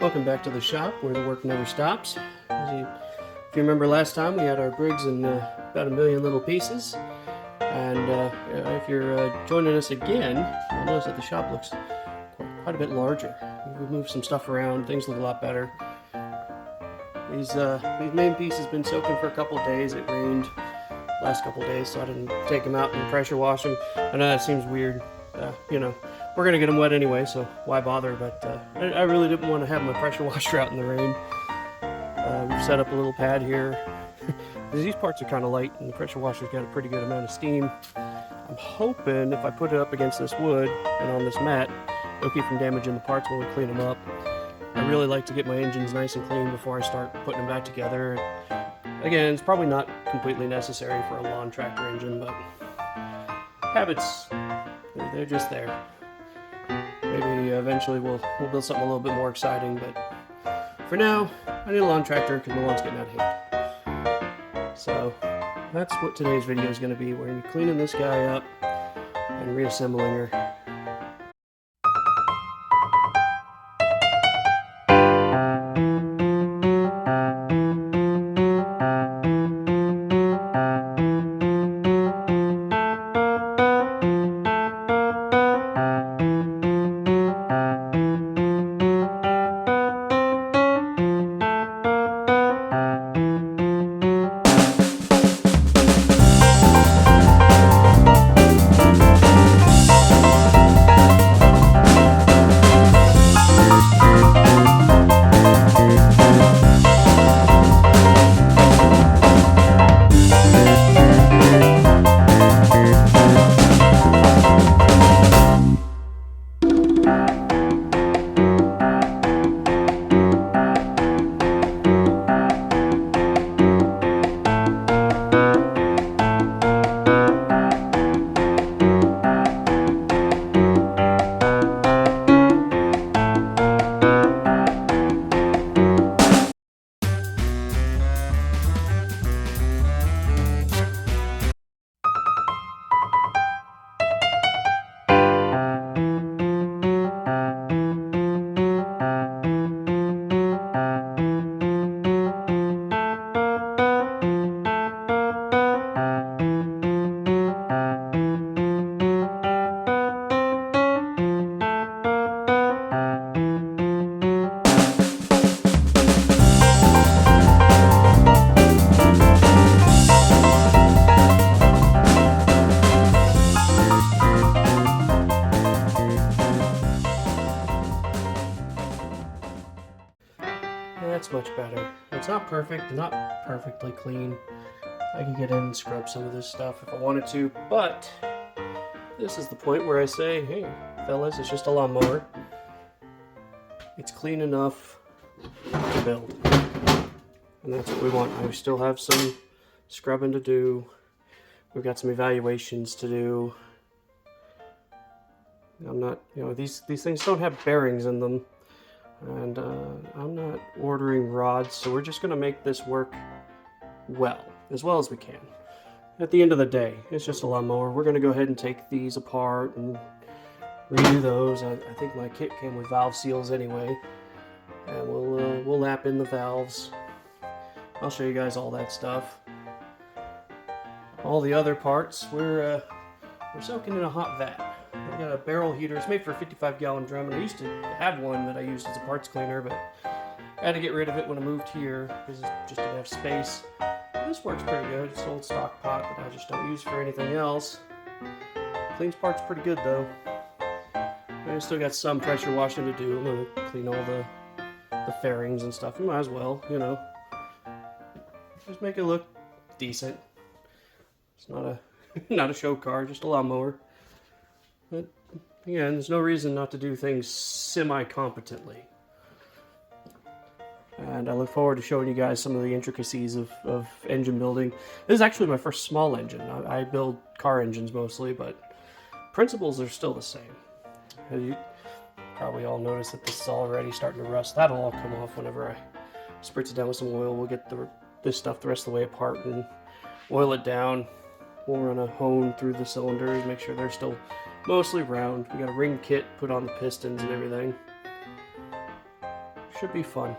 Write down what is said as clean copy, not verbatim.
Welcome back to the shop where the work never stops. If you remember last time, we had our Briggs in about a million little pieces. And if you're joining us again, you'll notice that the shop looks quite a bit larger. We've moved some stuff around, things look a lot better. These main pieces have been soaking for a couple of days. It rained last couple of days, so I didn't take them out and pressure wash them. I know that seems weird. We're gonna get them wet anyway, so why bother? But I really didn't want to have my pressure washer out in the rain. We've set up a little pad here. These parts are kind of light, and the pressure washer's got a pretty good amount of steam. I'm hoping if I put it up against this wood and on this mat, it'll keep from damaging the parts when we clean them up. I really like to get my engines nice and clean before I start putting them back together. Again, it's probably not completely necessary for a lawn tractor engine, but habits, they're just there. Maybe eventually we'll build something a little bit more exciting, but for now, I need a lawn tractor because my lawn's getting out of hand. So that's what today's video is going to be. We're going to be cleaning this guy up and reassembling her. That's much better. It's not perfect, not perfectly clean. I can get in and scrub some of this stuff if I wanted to, but this is the point where I say, hey, fellas, it's just a lawnmower. It's clean enough to build. And that's what we want. I still have some scrubbing to do. We've got some evaluations to do. I'm not, these things don't have bearings in them. And I'm not ordering rods, so we're just going to make this work as well as we can. At the end of the day, it's just a lawnmower. We're going to go ahead and take these apart and redo those. I think my kit came with valve seals anyway, and we'll lap in the valves. I'll show you guys all that stuff. All the other parts, we're soaking in a hot vat. I got a barrel heater. It's made for a 55-gallon drum, and I used to have one that I used as a parts cleaner, but I had to get rid of it when I moved here because it just didn't have space. This works pretty good. It's an old stock pot that I just don't use for anything else. Cleans parts pretty good though. I still got some pressure washing to do. I'm going to clean all the fairings and stuff. You might as well, just make it look decent. It's not a show car, just a lawnmower. But again, there's no reason not to do things semi-competently. And I look forward to showing you guys some of the intricacies of engine building. This is actually my first small engine. I build car engines mostly, but principles are still the same. You probably all noticed that this is already starting to rust. That'll all come off whenever I spritz it down with some oil. We'll get this stuff the rest of the way apart and oil it down. We'll run a hone through the cylinders, make sure they're still mostly round. We got a ring kit put on the pistons and everything. should be fun.